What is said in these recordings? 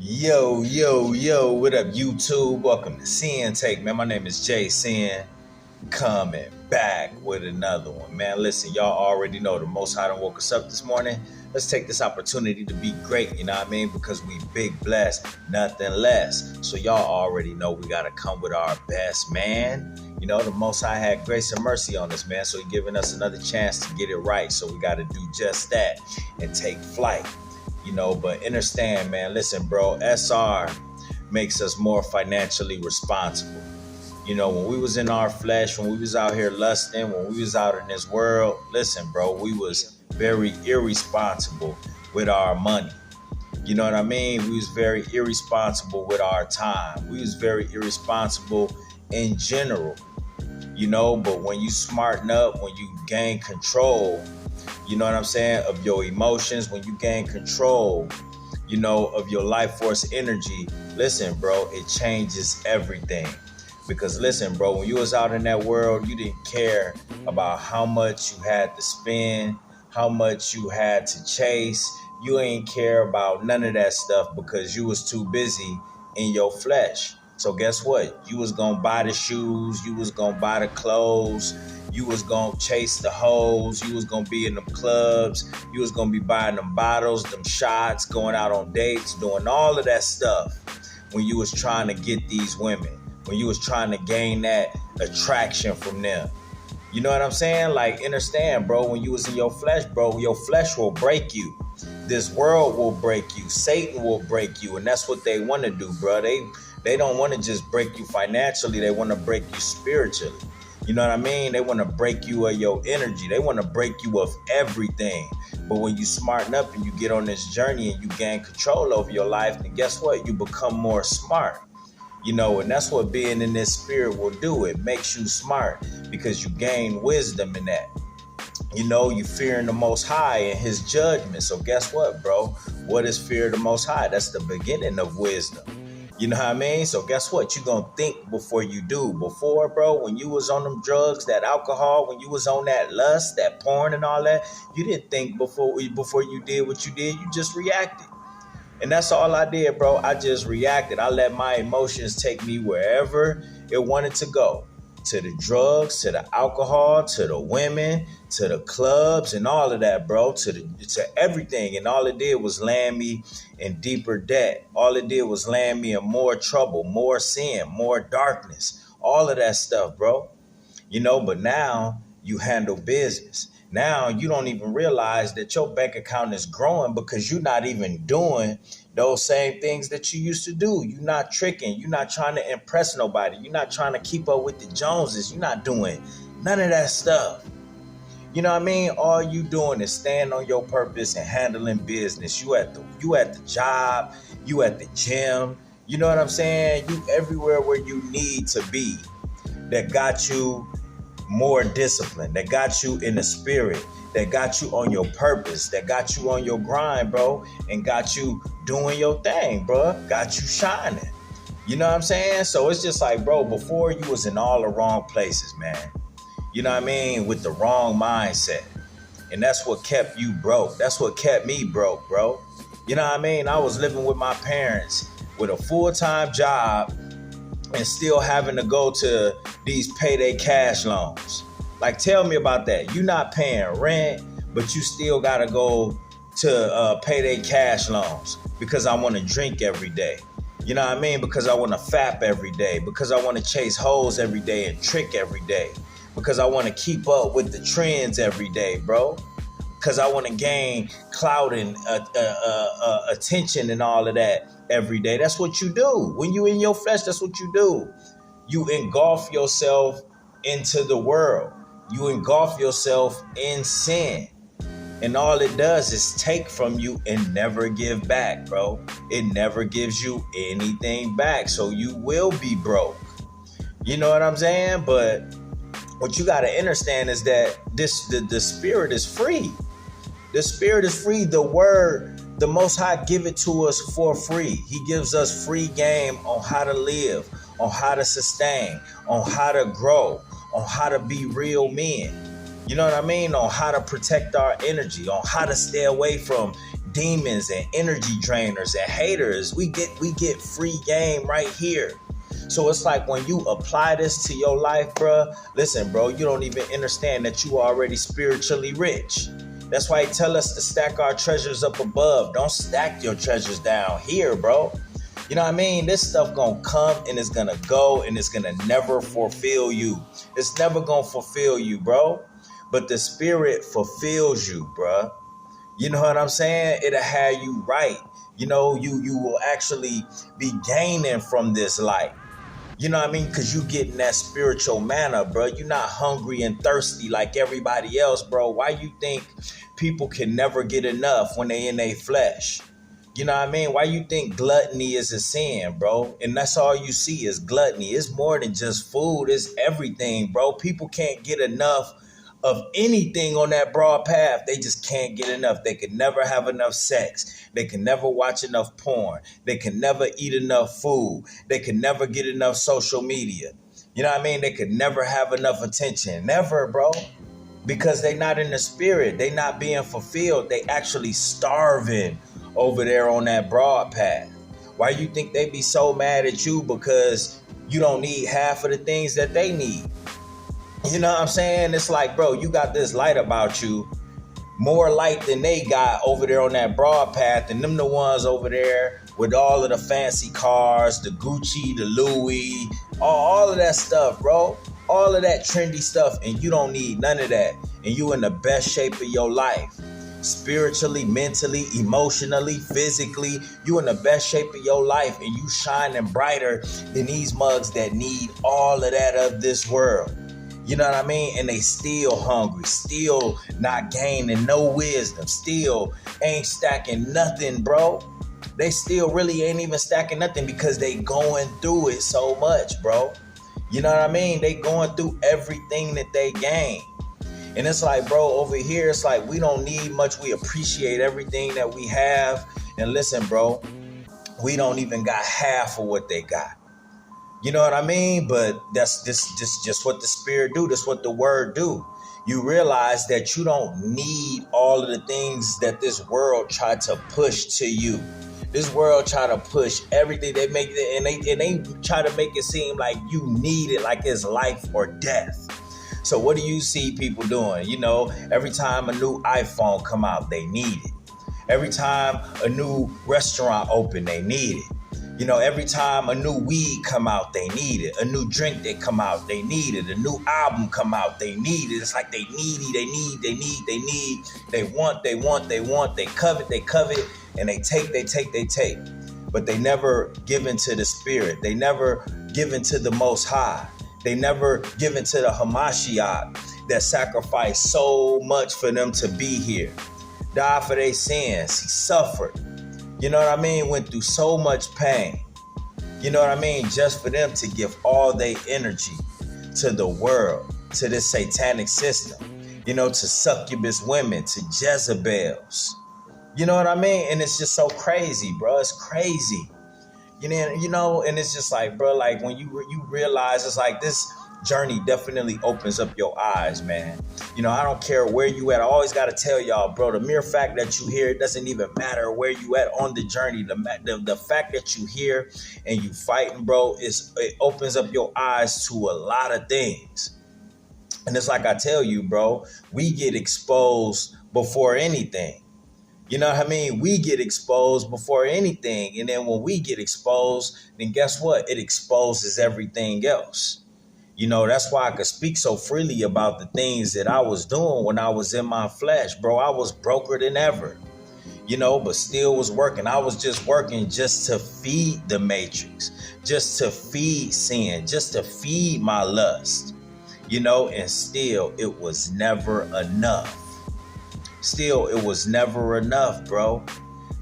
Yo, what up, YouTube? Welcome to Sinn-Take, man. My name is Jay Sin, coming back with another one, man. Listen, y'all already know the Most High done woke us up this morning. Let's take this opportunity to be great, you know what I mean? Because we big blessed, nothing less. So y'all already know we got to come with our best, man. You know, the Most High had grace and mercy on us, man. So He's giving us another chance to get it right. So we got to do just that and take flight. You know, but understand, man, listen, bro, SR makes us more financially responsible. You know, when we was in our flesh, when we was out here lusting, when we was out in this world, listen, bro, we was very irresponsible with our money. You know what I mean? We was very irresponsible with our time. We was very irresponsible in general, you know, but when you smarten up, when you gain control, you know what I'm saying, of your emotions, when you gain control, you know, of your life force energy, listen, bro, it changes everything. Because listen, bro, when you was out in that world, you didn't care about how much you had to spend, how much you had to chase. You ain't care about none of that stuff because you was too busy in your flesh. So guess what? You was going to buy the shoes. You was going to buy the clothes. You was going to chase the hoes. You was going to be in them clubs. You was going to be buying them bottles, them shots, going out on dates, doing all of that stuff when you was trying to get these women, when you was trying to gain that attraction from them. You know what I'm saying? Like, understand, bro, when you was in your flesh, bro, your flesh will break you. This world will break you. Satan will break you. And that's what they want to do, bro. They don't want to just break you financially. They want to break you spiritually. You know what I mean? They want to break you of your energy. They want to break you of everything. But when you smarten up and you get on this journey and you gain control over your life, then guess what? You become more smart. You know, and that's what being in this spirit will do. It makes you smart because you gain wisdom in that. You know, you fearing the Most High and His judgment. So guess what, bro? What is fear of the Most High? That's the beginning of wisdom. You know what I mean? So guess what? You're going to think before you do. Before, bro, when you was on them drugs, that alcohol, when you was on that lust, that porn and all that, you didn't think before you did what you did. You just reacted. And that's all I did, bro. I just reacted. I let my emotions take me wherever it wanted to go. To the drugs, to the alcohol, to the women, to the clubs and all of that, bro. To everything. And all it did was land me in deeper debt. All it did was land me in more trouble, more sin, more darkness. All of that stuff, bro. You know, but now you handle business. Now you don't even realize that your bank account is growing because you're not even doing those same things that you used to do. You're not tricking. You're not trying to impress nobody. You're not trying to keep up with the Joneses. You're not doing none of that stuff. You know what I mean? All you doing is staying on your purpose and handling business. You at the job. You at the gym. You know what I'm saying? You everywhere where you need to be. That got you more discipline, that got you in the spirit, that got you on your purpose, that got you on your grind, bro, and got you doing your thing, bro, got you shining. You know what I'm saying? So it's just like, bro, before you was in all the wrong places, man. You know what I mean? With the wrong mindset. And that's what kept you broke. That's what kept me broke, bro. You know what I mean? I was living with my parents with a full-time job and still having to go to these payday cash loans. Like, tell me about that. You're not paying rent, but you still got to go to payday cash loans because I want to drink every day. You know what I mean? Because I want to fap every day. Because I want to chase hoes every day and trick every day. Because I want to keep up with the trends every day, bro. Because I want to gain clout and attention and all of that every day. That's what you do. When you in your flesh, that's what you do. You engulf yourself into the world. You engulf yourself in sin. And all it does is take from you and never give back, bro. It never gives you anything back. So you will be broke. You know what I'm saying? But what you got to understand is that the spirit is free. The spirit is free. The word, the Most High give it to us for free. He gives us free game on how to live, on how to sustain, on how to grow, on how to be real men. You know what I mean? On how to protect our energy, on how to stay away from demons and energy drainers and haters. We get free game right here. So it's like when you apply this to your life, bro, listen, bro, you don't even understand that you are already spiritually rich. That's why he tell us to stack our treasures up above. Don't stack your treasures down here, bro. You know what I mean? This stuff gonna come and it's gonna go and it's gonna never fulfill you. It's never gonna fulfill you, bro. But the spirit fulfills you, bro. You know what I'm saying? It'll have you right. You know, you will actually be gaining from this life. You know what I mean? Because you getting that spiritual manna, bro. You're not hungry and thirsty like everybody else, bro. Why you think people can never get enough when they in their flesh? You know what I mean? Why you think gluttony is a sin, bro? And that's all you see is gluttony. It's more than just food. It's everything, bro. People can't get enough of anything on that broad path. They just can't get enough. They can never have enough sex. They can never watch enough porn. They can never eat enough food. They can never get enough social media. You know what I mean? They could never have enough attention. Never, bro. Because they not in the spirit. They not being fulfilled. They actually starving over there on that broad path. Why you think they be so mad at you? Because you don't need half of the things that they need. You know what I'm saying? It's like, bro, you got this light about you, more light than they got over there on that broad path, and them the ones over there with all of the fancy cars, the Gucci, the Louis, all of that stuff, bro. All of that trendy stuff, and you don't need none of that. And you in the best shape of your life. Spiritually, mentally, emotionally, physically, you in the best shape of your life, and you shining brighter than these mugs that need all of that of this world. You know what I mean? And they still hungry, still not gaining no wisdom, still ain't stacking nothing, bro. They still really ain't even stacking nothing because they going through it so much, bro. You know what I mean? They going through everything that they gain. And it's like, bro, over here, it's like we don't need much. We appreciate everything that we have. And listen, bro, we don't even got half of what they got. You know what I mean? But that's just what the spirit do. That's what the word do. You realize that you don't need all of the things that this world tried to push to you. This world try to push everything. They make it, and they try to make it seem like you need it, like it's life or death. So what do you see people doing? You know, every time a new iPhone come out, they need it. Every time a new restaurant open, they need it. You know, every time a new weed come out, they need it. A new drink that come out, they need it. A new album come out, they need it. It's like they needy, they need. They want, they covet, and they take. But they never give into the spirit. They never give into the Most High. They never give into the Hamashiach that sacrificed so much for them to be here. Died for their sins. He suffered. You know what I mean? Went through so much pain. You know what I mean? Just for them to give all their energy to the world, to this satanic system, you know, to succubus women, to Jezebels. You know what I mean? And it's just so crazy, bro. It's crazy. You know, and it's just like, bro, like when you realize it's like this journey definitely opens up your eyes, man. You know, I don't care where you at. I always got to tell y'all, bro, the mere fact that you here, it doesn't even matter where you at on the journey. The fact that you here and you fighting, bro, it opens up your eyes to a lot of things. And it's like I tell you, bro, we get exposed before anything. You know what I mean? We get exposed before anything. And then when we get exposed, then guess what? It exposes everything else. You know, that's why I could speak so freely about the things that I was doing when I was in my flesh, bro. I was broker than ever, you know, but still was working. I was just working just to feed the matrix, just to feed sin, just to feed my lust, you know, and still it was never enough. Still, it was never enough, bro,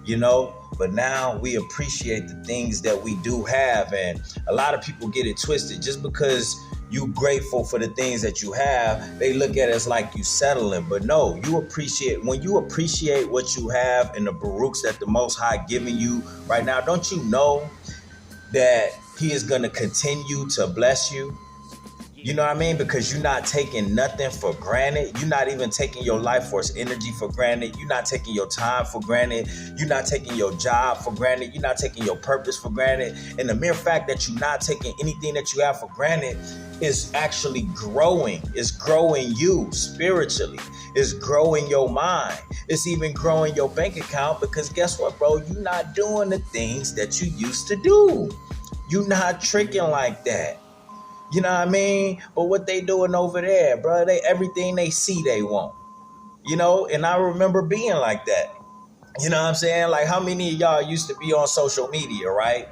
you know. But now we appreciate the things that we do have. And a lot of people get it twisted. Just because you grateful for the things that you have, they look at it as like you settling. But no, you appreciate, when you appreciate what you have and the baruchs that the Most High giving you right now, don't you know that he is going to continue to bless you? You know what I mean? Because you're not taking nothing for granted. You're not even taking your life force energy for granted. You're not taking your time for granted. You're not taking your job for granted. You're not taking your purpose for granted. And the mere fact that you're not taking anything that you have for granted is actually growing. It's growing you spiritually. It's growing your mind. It's even growing your bank account because guess what, bro? You're not doing the things that you used to do. You're not tricking like that. You know what I mean? But what they doing over there, bro, everything they see they want. You know, and I remember being like that. You know what I'm saying? Like how many of y'all used to be on social media, right?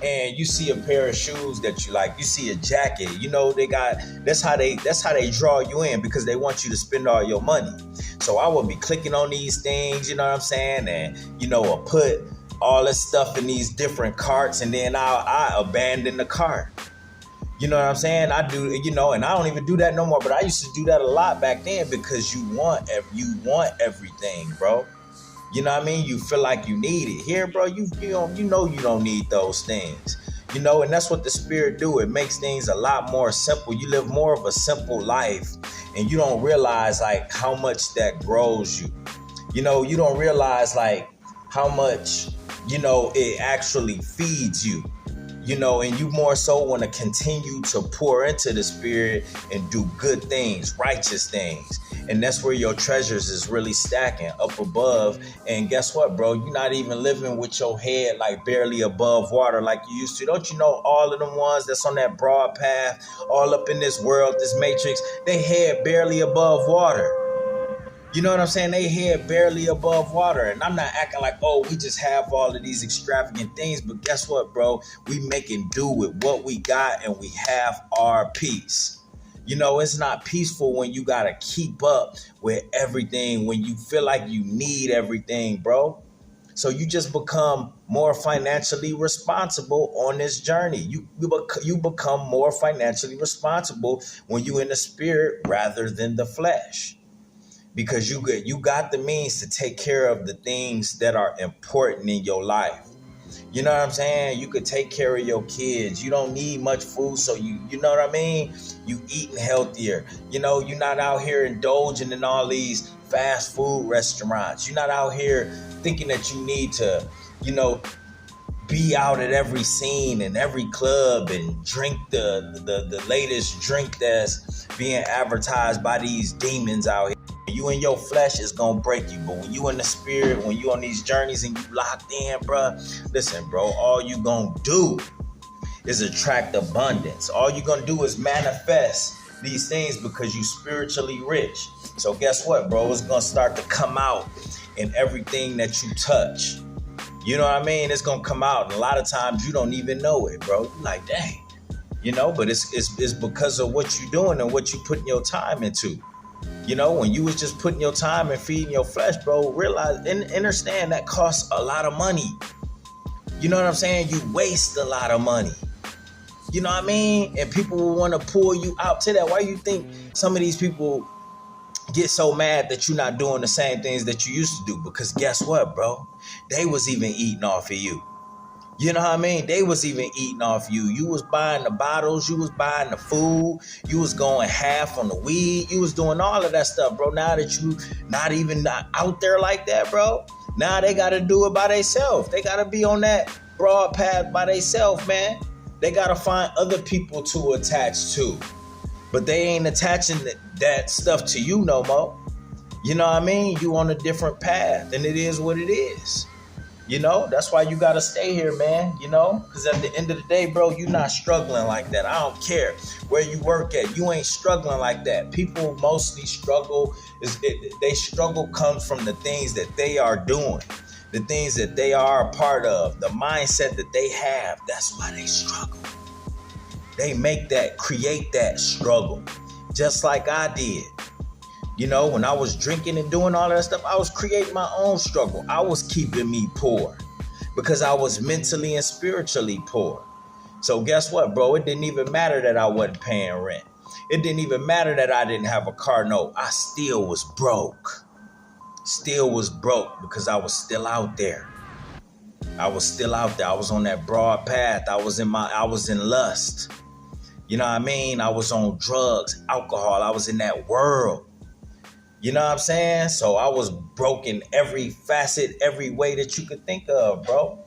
And you see a pair of shoes that you like, you see a jacket, you know, that's how they draw you in because they want you to spend all your money. So I would be clicking on these things, you know what I'm saying? And, you know, I'll put all this stuff in these different carts and then I abandon the cart. You know what I'm saying? I do, you know, and I don't even do that no more, but I used to do that a lot back then because you want everything, bro. You know what I mean? You feel like you need it. Here, bro, you don't need those things. You know, and that's what the spirit do. It makes things a lot more simple. You live more of a simple life and you don't realize like how much that grows you. You know, you don't realize like how much, you know, it actually feeds you. You know, and you more so want to continue to pour into the spirit and do good things, righteous things. And that's where your treasures is really stacking up above. And guess what, bro? You're not even living with your head like barely above water like you used to. Don't you know all of them ones that's on that broad path, all up in this world, this matrix, they head barely above water. You know what I'm saying? They head barely above water. And I'm not acting like, oh, we just have all of these extravagant things. But guess what, bro? We making do with what we got and we have our peace. You know, it's not peaceful when you got to keep up with everything, when you feel like you need everything, bro. So you just become more financially responsible on this journey. You become more financially responsible when you in the spirit rather than the flesh. Because you got the means to take care of the things that are important in your life. You know what I'm saying? You could take care of your kids. You don't need much food, so you know what I mean? You eating healthier. You know, you're not out here indulging in all these fast food restaurants. You're not out here thinking that you need to, you know, be out at every scene and every club and drink the latest drink that's being advertised by these demons out here. You in your flesh is gonna break you, but when you in the spirit, when you on these journeys and you locked in, bro, listen, bro, all you gonna do is attract abundance. All you gonna do is manifest these things because you spiritually rich. So guess what, bro? It's gonna start to come out in everything that you touch. You know what I mean? It's gonna come out, and a lot of times you don't even know it, bro. You're like, dang, you know. But it's because of what you're doing and what you putting your time into. You know, when you was just putting your time and feeding your flesh, bro, realize and understand that costs a lot of money. You know what I'm saying? You waste a lot of money. You know what I mean? And people will want to pull you out to that. Why you think some of these people get so mad that you're not doing the same things that you used to do? Because guess what, bro? They was even eating off of you. You know what I mean? They was even eating off you. You was buying the bottles. You was buying the food. You was going half on the weed. You was doing all of that stuff, bro. Now that you not even out there like that, bro, now they got to do it by themselves. They got to be on that broad path by themselves, man. They got to find other people to attach to. But they ain't attaching that stuff to you no more. You know what I mean? You on a different path, and it is what it is. You know, that's why you got to stay here, man, you know, because at the end of the day, bro, you're not struggling like that. I don't care where you work at. You ain't struggling like that. People mostly struggle. They struggle comes from the things that they are doing, the things that they are a part of, the mindset that they have. That's why they struggle. They create that struggle, just like I did. You know, when I was drinking and doing all that stuff, I was creating my own struggle. I was keeping me poor because I was mentally and spiritually poor. So guess what, bro? It didn't even matter that I wasn't paying rent. It didn't even matter that I didn't have a car note. I still was broke. Still was broke because I was still out there. I was still out there. I was on that broad path. I was in lust. You know what I mean? I was on drugs, alcohol. I was in that world. You know what I'm saying? So I was broken every facet, every way that you could think of, bro.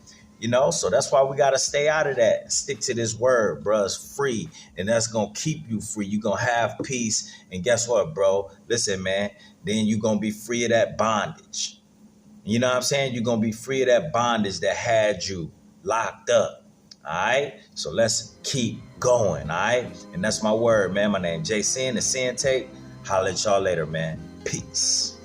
So that's why we got to stay out of that. Stick to this word, bro. It's free. And that's going to keep you free. You're going to have peace. And guess what, bro? Listen, man. Then you're going to be free of that bondage. You know what I'm saying? You're going to be free of that bondage that had you locked up. All right? So let's keep going. All right? And that's my word, man. My name is Sinn, the Sinn-Take. Holla at y'all later, man. Peace.